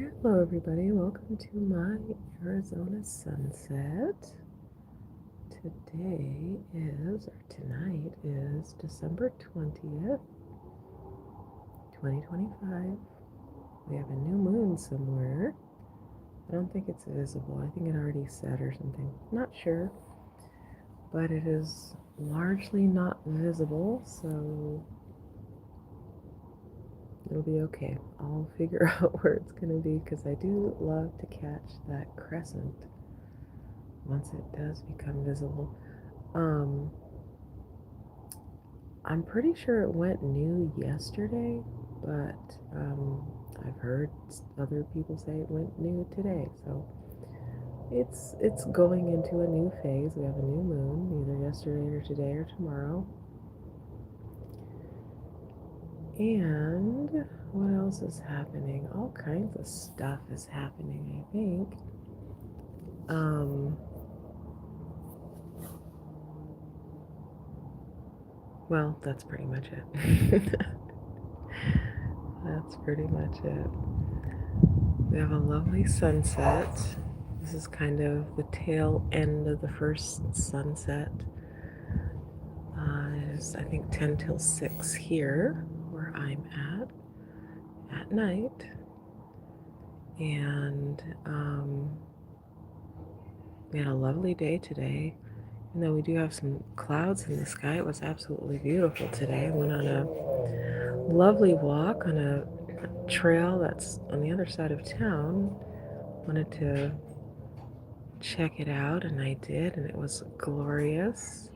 Hello, everybody. Welcome to my Arizona sunset. Tonight is December 20th, 2025. We have a new moon somewhere. I don't think it's visible. I think it already set or something. Not sure. But it is largely not visible, so it'll be okay. I'll figure out where it's going to be because I do love to catch that crescent once it does become visible. I'm pretty sure it went new yesterday, but I've heard other people say it went new today. So it's going into a new phase. We have a new moon, either yesterday or today or tomorrow. And what else is happening? All kinds of stuff is happening, I think. Well, that's pretty much it. That's pretty much it. We have a lovely sunset. This is kind of the tail end of the first sunset. It's, I think, 10 till 6 here where I'm at night. And we had a lovely day today. Even though we do have some clouds in the sky, it was absolutely beautiful today. I went on a lovely walk on a trail that's on the other side of town. Wanted to check it out, and I did, and it was glorious.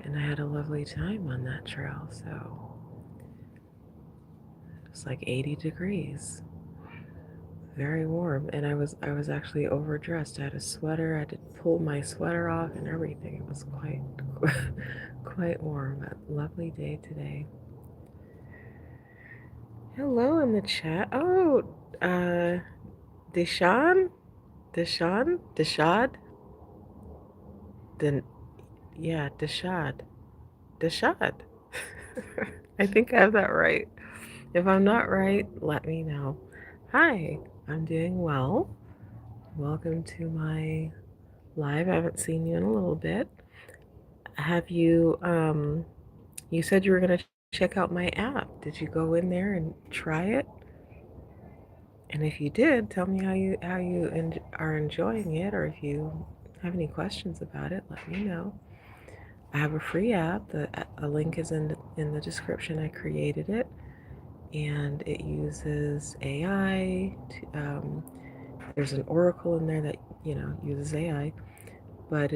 And I had a lovely time on that trail, so it was like 80 degrees, very warm, and I was actually overdressed. I had a sweater. I had to pull my sweater off and everything. It was quite quite warm. A lovely day today. Hello in the chat. Oh, Deshaun, Deshad, then yeah, Deshad. I think I have that right. If I'm not right, let me know. Hi, I'm doing well. Welcome to my live. I haven't seen you in a little bit. Have you, you said you were going to check out my app. Did you go in there and try it? And if you did, tell me how you are enjoying it, or if you have any questions about it, let me know. I have a free app. A link is in the description. I created it, and it uses AI. There's an oracle in there that uses AI, but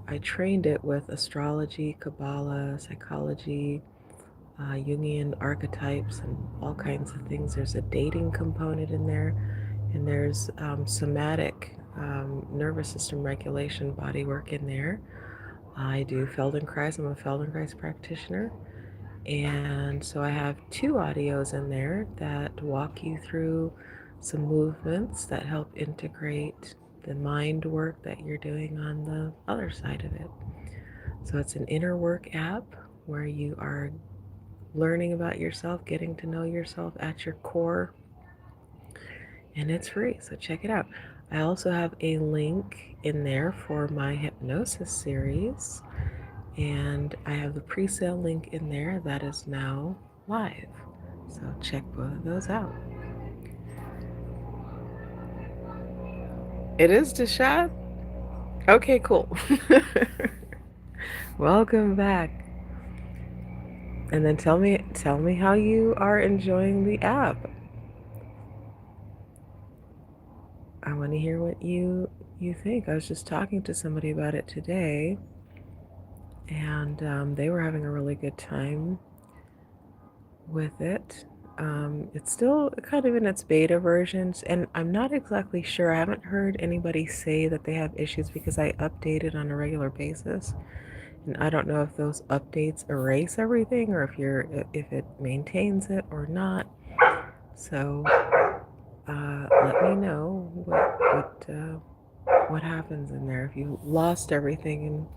I trained it with astrology, Kabbalah, psychology, Jungian archetypes, and all kinds of things. There's a dating component in there, and there's somatic nervous system regulation, body work in there. I do Feldenkrais. I'm a Feldenkrais practitioner. And so I have 2 audios in there that walk you through some movements that help integrate the mind work that you're doing on the other side of it. So it's an inner work app where you are learning about yourself, getting to know yourself at your core, and it's free. So check it out. I also have a link in there for my hypnosis series, and I have the pre-sale link in there that is now live. So check both of those out. It is Deshad? Okay, cool. Welcome back. And then tell me how you are enjoying the app. I want to hear what you think. I was just talking to somebody about it today, and they were having a really good time with it. It's still kind of in its beta versions, and I'm not exactly sure. I haven't heard anybody say that they have issues because I update it on a regular basis, and I don't know if those updates erase everything or if it maintains it or not. So let me know what happens in there if you lost everything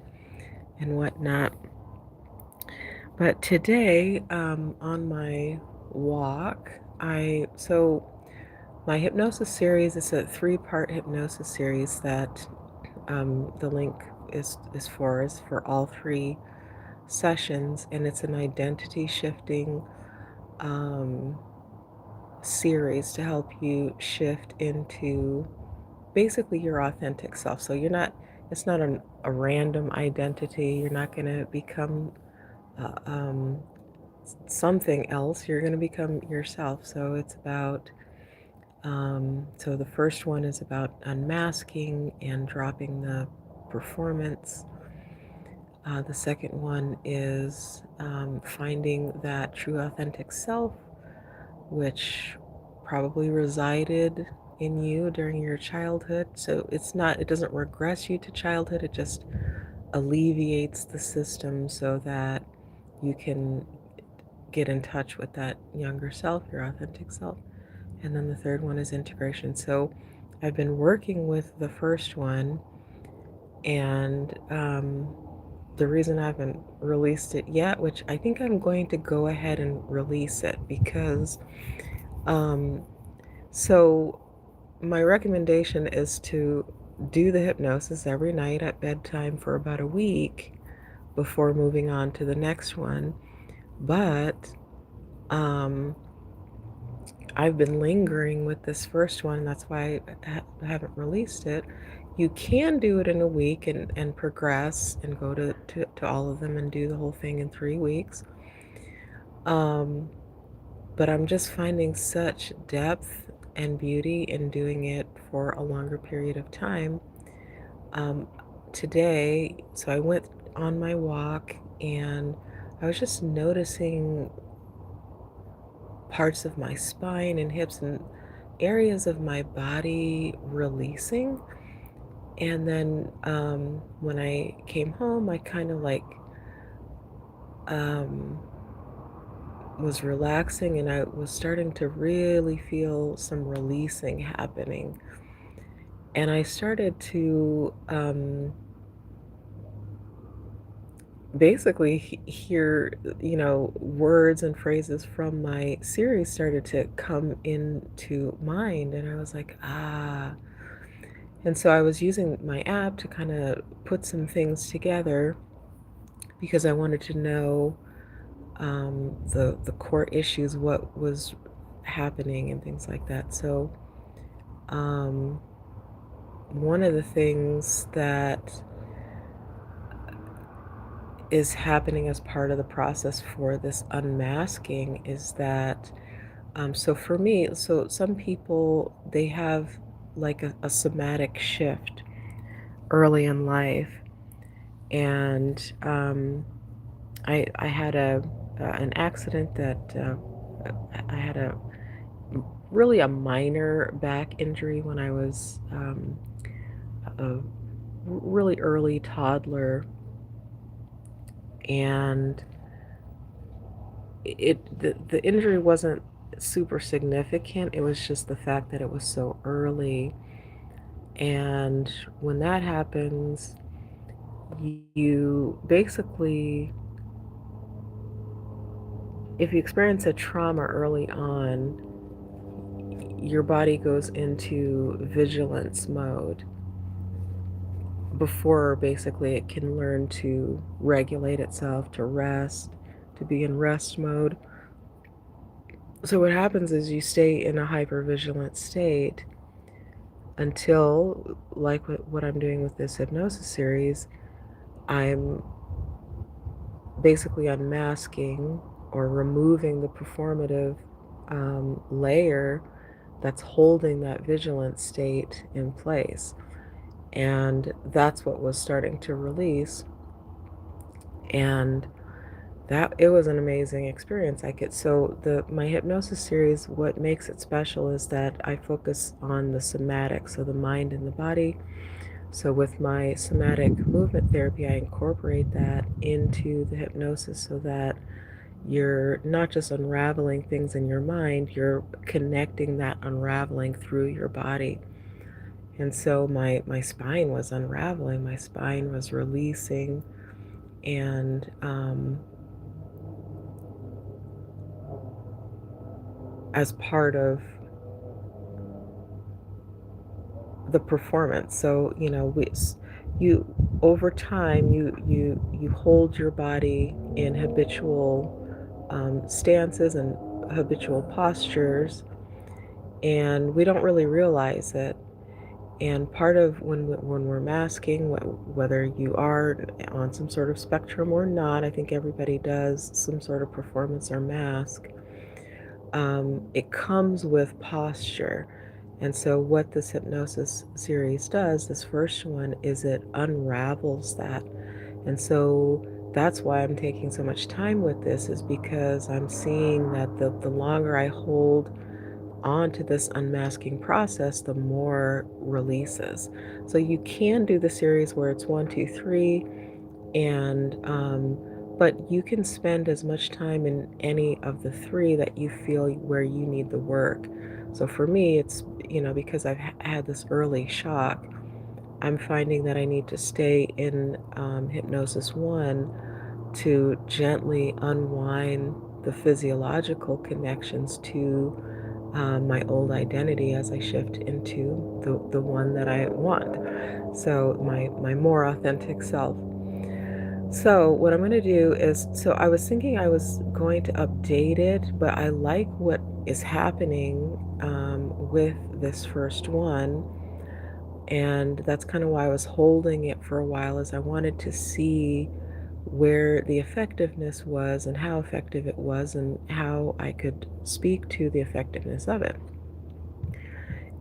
and whatnot. But today, on my walk, so my hypnosis series is a 3-part hypnosis series that the link is for all 3 sessions, and it's an identity shifting um, series to help you shift into basically your authentic self. So it's not a random identity. You're not going to become something else. You're going to become yourself. So it's about, so the first one is about unmasking and dropping the performance. The second one is finding that true authentic self, which probably resided in you during your childhood. So it doesn't regress you to childhood, it just alleviates the system so that you can get in touch with that younger self, your authentic self. And then the third one is integration. So I've been working with the first one, and the reason I haven't released it yet, which I think I'm going to go ahead and release it because, um, so my recommendation is to do the hypnosis every night at bedtime for about a week before moving on to the next one. But um, I've been lingering with this first one. That's why I haven't released it. You can do it in a week and progress and go to all of them and do the whole thing in 3 weeks. Um, but I'm just finding such depth and beauty in doing it for a longer period of time. Um, Today, so I went on my walk and I was just noticing parts of my spine and hips and areas of my body releasing. And then when I came home, I kind of like um, was relaxing and I was starting to really feel some releasing happening. And I started to basically hear, words and phrases from my series started to come into mind. And I was like, ah. And so I was using my app to kind of put some things together because I wanted to know the core issues, what was happening, and things like that. So um, one of the things that is happening as part of the process for this unmasking is that so for me, so some people they have like a somatic shift early in life, and I had an accident that I had a really a minor back injury when I was a really early toddler, and the injury wasn't super significant. It was just the fact that it was so early, and when that happens, you basically, if you experience a trauma early on, your body goes into vigilance mode before basically it can learn to regulate itself, to rest, to be in rest mode. So what happens is you stay in a hypervigilant state until, like what I'm doing with this hypnosis series, I'm basically unmasking or removing the performative layer that's holding that vigilant state in place. And that's what was starting to release. And that it was an amazing experience. My hypnosis series, what makes it special is that I focus on the somatic, so the mind and the body. So with my somatic movement therapy, I incorporate that into the hypnosis so that you're not just unraveling things in your mind, you're connecting that unraveling through your body. And so my spine was unraveling, my spine was releasing, and as part of the performance. So you over time you hold your body in habitual stances and habitual postures, and we don't really realize it. And part of when we're masking, whether you are on some sort of spectrum or not, I think everybody does some sort of performance or mask. It comes with posture. And so, what this hypnosis series does, this first one, is it unravels that. And so, that's why I'm taking so much time with this, is because I'm seeing that the longer I hold on to this unmasking process, the more releases. So, you can do the series where it's one, two, three, and but you can spend as much time in any of the three that you feel where you need the work. So for me, it's, because I've had this early shock, I'm finding that I need to stay in hypnosis one to gently unwind the physiological connections to my old identity as I shift into the one that I want. So my more authentic self. So what I'm going to do is, so I was thinking I was going to update it, but I like what is happening with this first one. And that's kind of why I was holding it for a while, is I wanted to see where the effectiveness was and how effective it was and how I could speak to the effectiveness of it.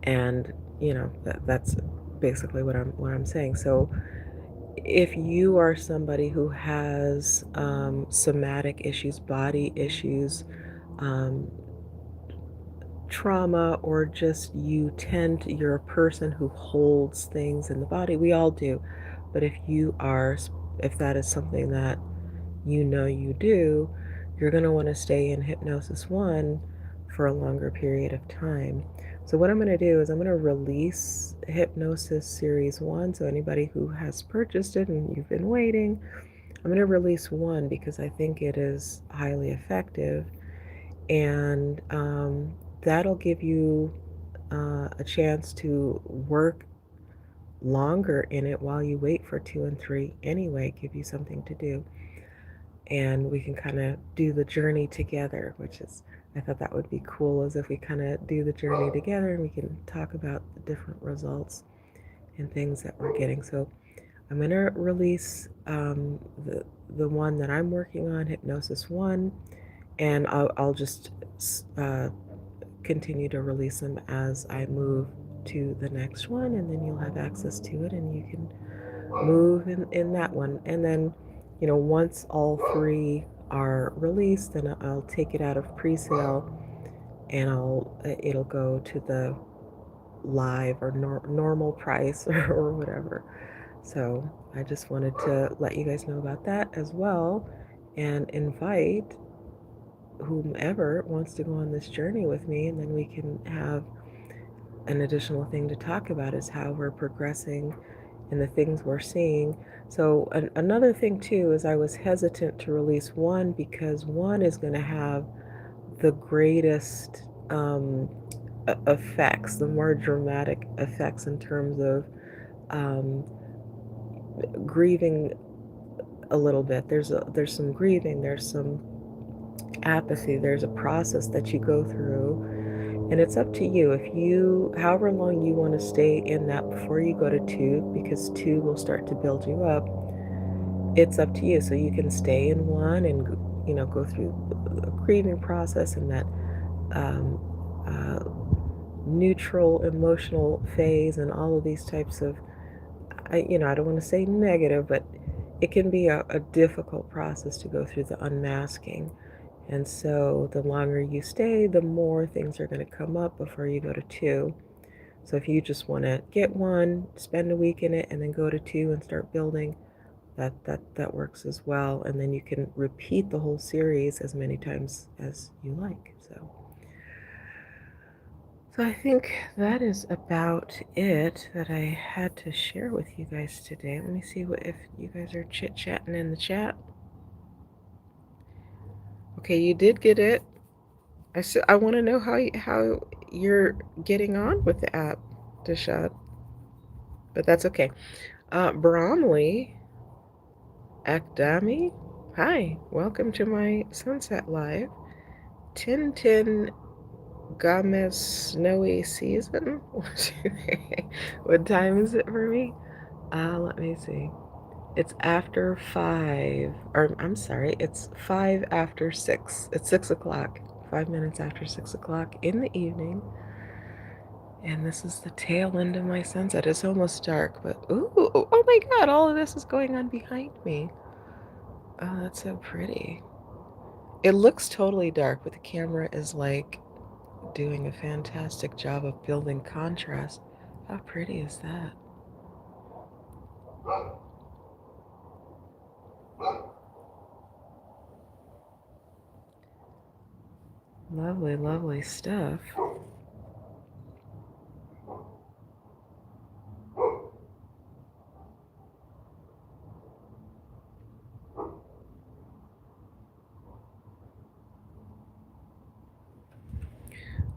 And, that's basically what I'm saying. So if you are somebody who has somatic issues, body issues, um, trauma, or just you're a person who holds things in the body, we all do. But if that is something that you do, you're going to want to stay in hypnosis one for a longer period of time. So, what I'm going to do is I'm going to release hypnosis series one. So, anybody who has purchased it and you've been waiting, I'm going to release one because I think it is highly effective. And that'll give you a chance to work longer in it while you wait for two and three anyway, give you something to do. And we can kind of do the journey together, which is, I thought that would be cool, as if we kind of do the journey together and we can talk about the different results and things that we're getting. So I'm going to release the one that I'm working on, Hypnosis 1, and I'll just uh, continue to release them as I move to the next one, and then you'll have access to it and you can move in that one. And then, once all three are released, then I'll take it out of pre-sale and it'll go to the live or normal price or whatever. So I just wanted to let you guys know about that as well, and invite whomever wants to go on this journey with me, and then we can have an additional thing to talk about, is how we're progressing and the things we're seeing. So another thing too is I was hesitant to release one because one is going to have the greatest effects, the more dramatic effects in terms of um, grieving a little bit. There's some grieving, there's some apathy, there's a process that you go through, and it's up to you. If you, however long you want to stay in that before you go to two, because two will start to build you up, it's up to you. So you can stay in one and, go through a grieving process and that um, uh, neutral emotional phase and all of these types of, I don't want to say negative, but it can be a difficult process to go through the unmasking. And so the longer you stay, the more things are going to come up before you go to two. So if you just want to get one, spend a week in it, and then go to two and start building, that works as well. And then you can repeat the whole series as many times as you like. So I think that is about it that I had to share with you guys today. Let me see if you guys are chit-chatting in the chat. Okay, you did get it. I want to know how you're getting on with the app, Dashad. but that's okay. Bromley Akdami, hi, welcome to my Sunset Live. 1010 Gomez Snowy Season. What time is it for me? Let me see. It's after 5, or I'm sorry, it's 5 after 6. It's 6 o'clock, 5 minutes after 6 o'clock in the evening. And this is the tail end of my sunset. It's almost dark, but ooh, oh my god, all of this is going on behind me. Oh, that's so pretty. It looks totally dark, but the camera is like doing a fantastic job of building contrast. How pretty is that? Lovely, lovely stuff.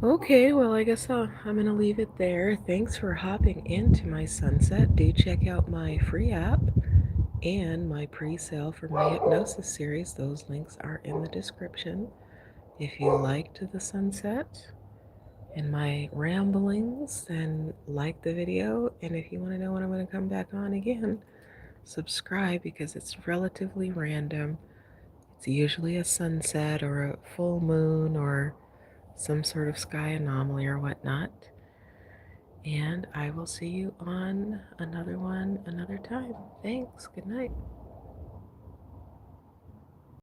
Okay, well, I guess I'm going to leave it there. Thanks for hopping into my sunset. Do check out my free app and my pre-sale for my hypnosis series. Those links are in the description. If you liked the sunset and my ramblings, then like the video. And if you want to know when I'm going to come back on again, subscribe because it's relatively random. It's usually a sunset or a full moon or some sort of sky anomaly or whatnot. And I will see you on another one another time. Thanks. Good night.